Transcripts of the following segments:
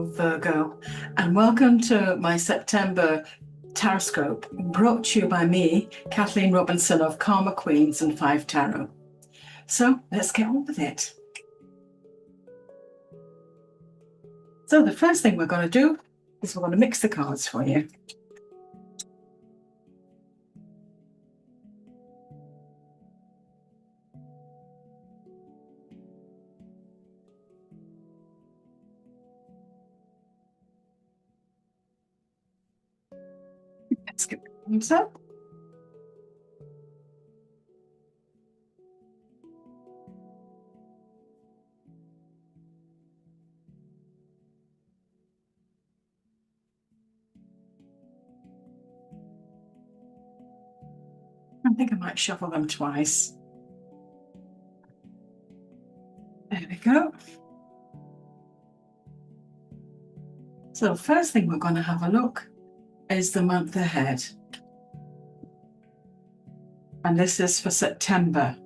Hello, Virgo, and welcome to my September Taroscope, brought to you by me, Kathleen Robinson of Karmaqueens and 5 Tarot. So let's get on with it. So the first thing we're going to do is we're going to mix the cards for you. Let's get the cards up. I think I might shuffle them twice. There we go. So the first thing we're going to have a look is the month ahead. And this is for September.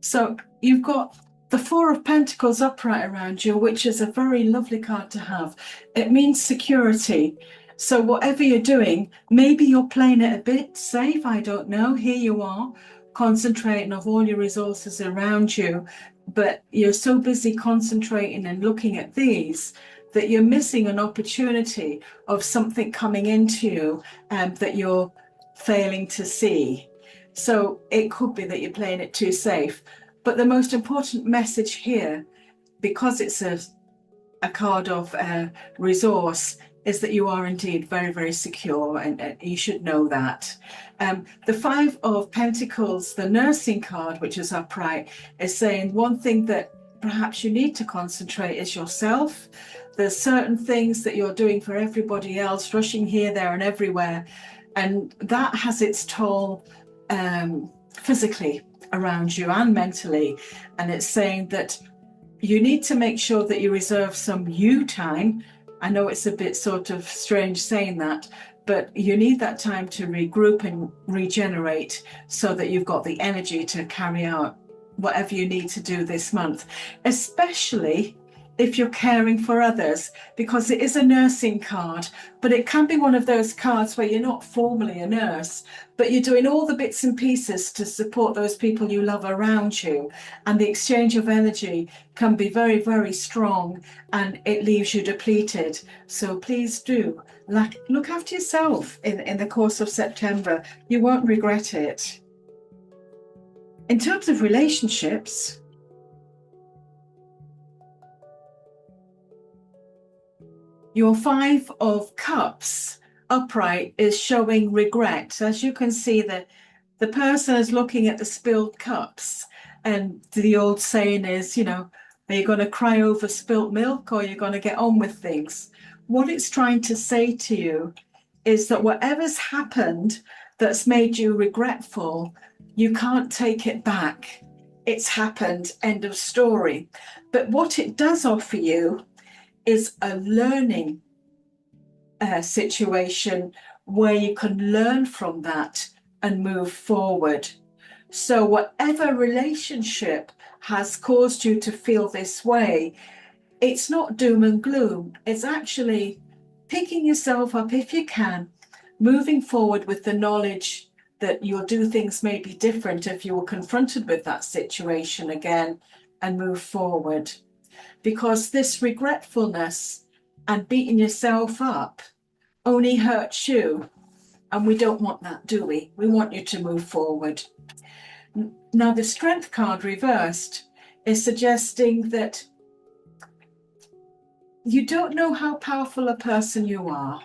So you've got the Four of Pentacles upright around you, which is a very lovely card to have. It means security. So whatever you're doing, maybe you're playing it a bit safe, I don't know. Here you are, concentrating on all your resources around you, but you're so busy concentrating and looking at these that you're missing an opportunity of something coming into you that you're failing to see. So it could be that you're playing it too safe. But the most important message here, because it's a card of resource, is that you are indeed very, very secure, and you should know that. The Five of Pentacles, the nursing card, which is upright, is saying one thing that perhaps you need to concentrate is yourself. There's certain things that you're doing for everybody else, rushing here, there, and everywhere. And that has its toll physically around you and mentally. And it's saying that you need to make sure that you reserve some you time. I know it's a bit sort of strange saying that, but you need that time to regroup and regenerate so that you've got the energy to carry out whatever you need to do this month, especially if you're caring for others, because it is a nursing card, but it can be one of those cards where you're not formally a nurse, but you're doing all the bits and pieces to support those people you love around you. And the exchange of energy can be very, very strong, and it leaves you depleted. So please do look after yourself in the course of September. You won't regret it. In terms of relationships, your Five of Cups upright is showing regret. As you can see, the person is looking at the spilled cups, and the old saying is, you know, are you going to cry over spilt milk, or are you going to get on with things? What it's trying to say to you is that whatever's happened that's made you regretful, you can't take it back. It's happened, end of story. But what it does offer you is a learning situation where you can learn from that and move forward. So whatever relationship has caused you to feel this way, it's not doom and gloom. It's actually picking yourself up if you can, moving forward with the knowledge that you'll do things maybe different if you were confronted with that situation again, and move forward. Because this regretfulness and beating yourself up only hurts you, and we don't want that, do we? We want you to move forward. Now the Strength card reversed is suggesting that you don't know how powerful a person you are.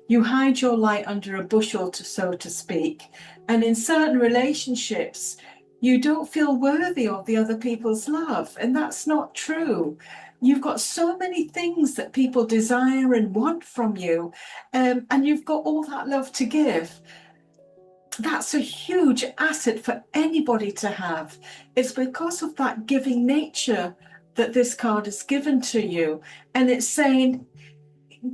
You hide your light under a bushel, so to speak, and in certain relationships you don't feel worthy of the other people's love, and that's not true. You've got so many things that people desire and want from you, and you've got all that love to give. That's a huge asset for anybody to have. It's because of that giving nature that this card is given to you, and it's saying,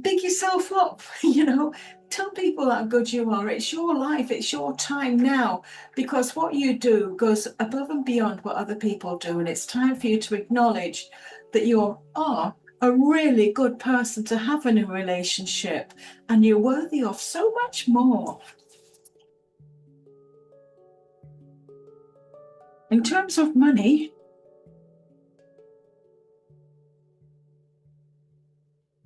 big yourself up, you know, tell people how good you are. It's your life, it's your time now, because what you do goes above and beyond what other people do, and it's time for you to acknowledge that you are a really good person to have in a relationship, and you're worthy of so much more. In terms of money,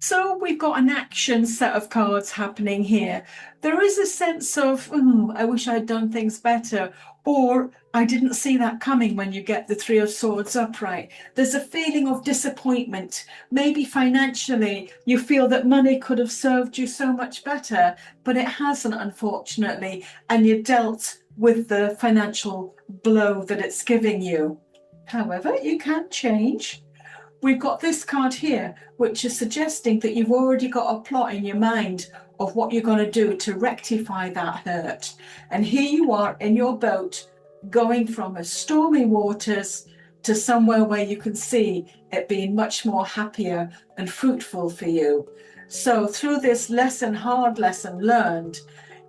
so we've got an action set of cards happening here. There is a sense of, I wish I'd done things better, or I didn't see that coming when you get the Three of Swords upright. There's a feeling of disappointment. Maybe financially, you feel that money could have served you so much better, but it hasn't, unfortunately, and you dealt with the financial blow that it's giving you. However, you can change. We've got this card here, which is suggesting that you've already got a plot in your mind of what you're going to do to rectify that hurt. And here you are in your boat, going from a stormy waters to somewhere where you can see it being much more happier and fruitful for you. So through this lesson, hard lesson learned,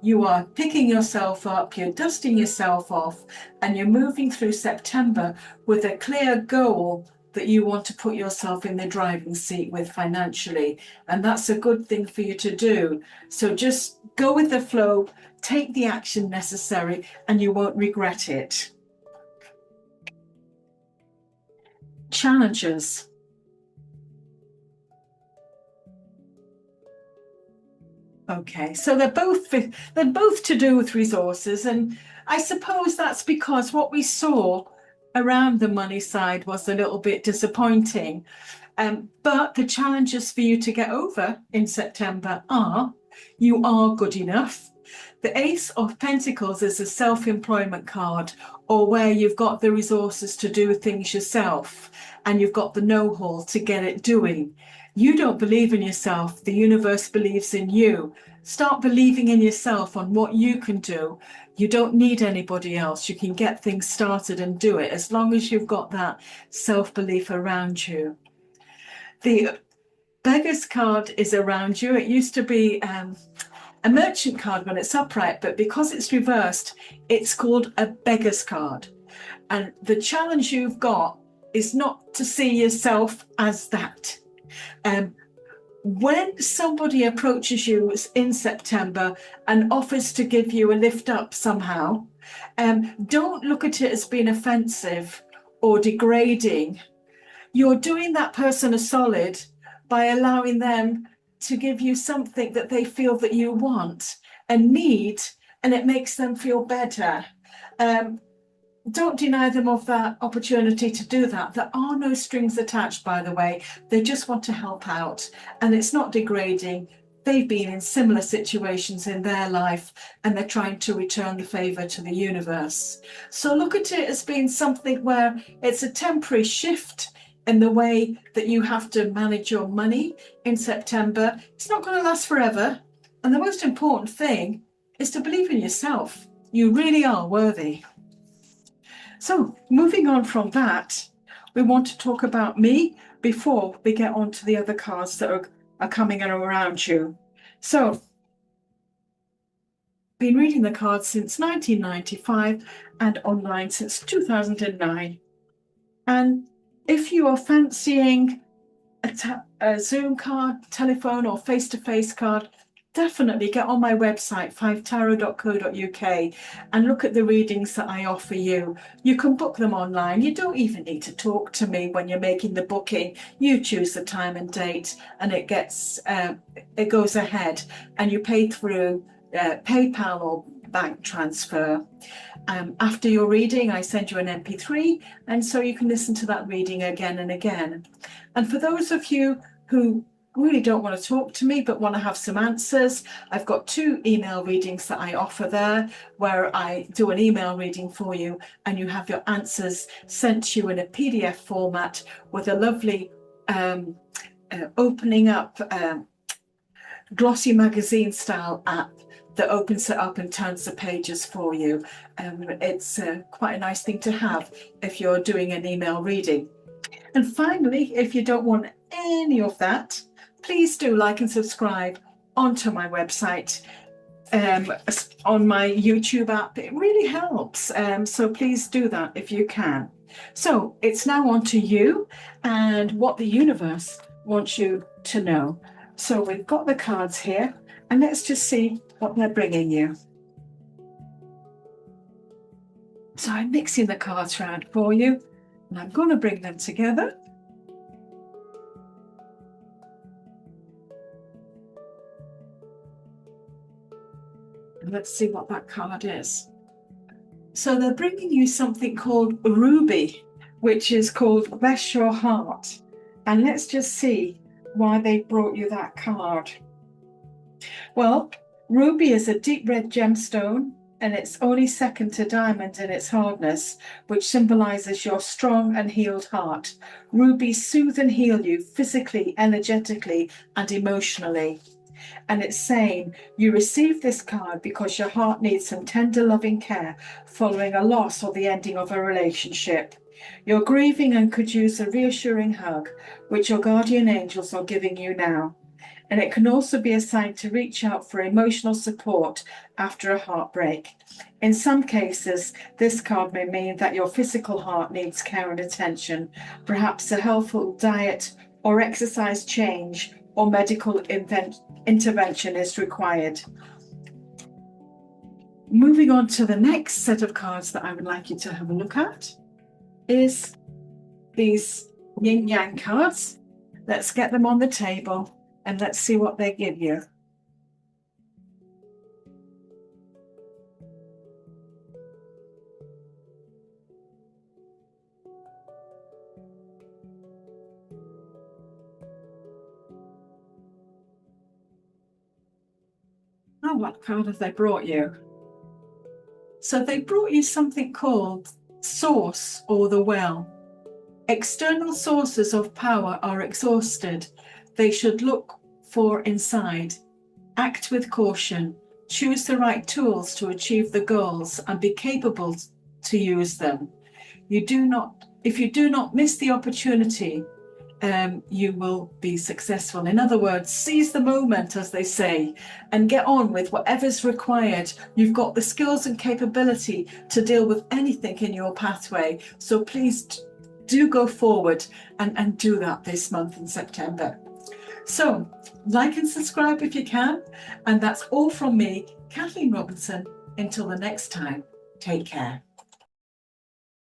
you are picking yourself up, you're dusting yourself off, and you're moving through September with a clear goal that you want to put yourself in the driving seat with financially. And that's a good thing for you to do. So just go with the flow, take the action necessary, and you won't regret it. Challenges. Okay, so they're both to do with resources, and I suppose that's because what we saw around the money side was a little bit disappointing. But the challenges for you to get over in September are, you are good enough. The Ace of Pentacles is a self-employment card, or where you've got the resources to do things yourself and you've got the know-how to get it doing. You don't believe in yourself, the universe believes in you. Start believing in yourself on what you can do. You don't need anybody else. You can get things started and do it as long as you've got that self-belief around you. The Beggar's card is around you. It used to be a merchant card when it's upright, but because it's reversed, it's called a beggar's card. And the challenge you've got is not to see yourself as that. When somebody approaches you in September and offers to give you a lift up somehow, don't look at it as being offensive or degrading. You're doing that person a solid by allowing them to give you something that they feel that you want and need, and it makes them feel better. Don't deny them of that opportunity to do that. There are no strings attached, by the way. They just want to help out, and it's not degrading. They've been in similar situations in their life, and they're trying to return the favor to the universe. So look at it as being something where it's a temporary shift in the way that you have to manage your money in September. It's not going to last forever. And the most important thing is to believe in yourself. You really are worthy. So moving on from that, we want to talk about me before we get on to the other cards that are coming around you. So, been reading the cards since 1995 and online since 2009. And if you are fancying a Zoom card, telephone or face-to-face card, definitely get on my website, 5tarot.co.uk, and look at the readings that I offer you. You can book them online. You don't even need to talk to me when you're making the booking. You choose the time and date, and it goes ahead, and you pay through PayPal or bank transfer. After your reading, I send you an MP3, and so you can listen to that reading again and again. And for those of you who really don't want to talk to me but want to have some answers, I've got 2 email readings that I offer there, where I do an email reading for you and you have your answers sent to you in a PDF format with a lovely opening up glossy magazine style app that opens it up and turns the pages for you. It's quite a nice thing to have if you're doing an email reading. And finally, if you don't want any of that, please do like and subscribe onto my website, on my YouTube app. It really helps. So please do that if you can. So it's now on to you and what the universe want you to know. So we've got the cards here, and let's just see what they're bringing you. So I'm mixing the cards around for you, and I'm going to bring them together. And let's see what that card is. So they're bringing you something called Ruby, which is called Bless Your Heart. And let's just see why they brought you that card. Well, Ruby is a deep red gemstone, and it's only second to diamond in its hardness, which symbolizes your strong and healed heart. Rubies soothe and heal you physically, energetically, and emotionally. And it's saying you receive this card because your heart needs some tender, loving care following a loss or the ending of a relationship. You're grieving and could use a reassuring hug, which your guardian angels are giving you now. And it can also be a sign to reach out for emotional support after a heartbreak. In some cases, this card may mean that your physical heart needs care and attention, perhaps a healthful diet or exercise change or medical intervention is required. Moving on to the next set of cards that I would like you to have a look at is these yin yang cards. Let's get them on the table and let's see what they give you. Oh, what card have they brought you? So they brought you something called Source or the Well. External sources of power are exhausted. They should look for inside. Act with caution. Choose the right tools to achieve the goals and be capable to use them. If you do not miss the opportunity, you will be successful. In other words, seize the moment, as they say, and get on with whatever's required. You've got the skills and capability to deal with anything in your pathway. So please do go forward and do that this month in September. So like and subscribe if you can. And that's all from me, Kathleen Robinson. Until the next time, take care.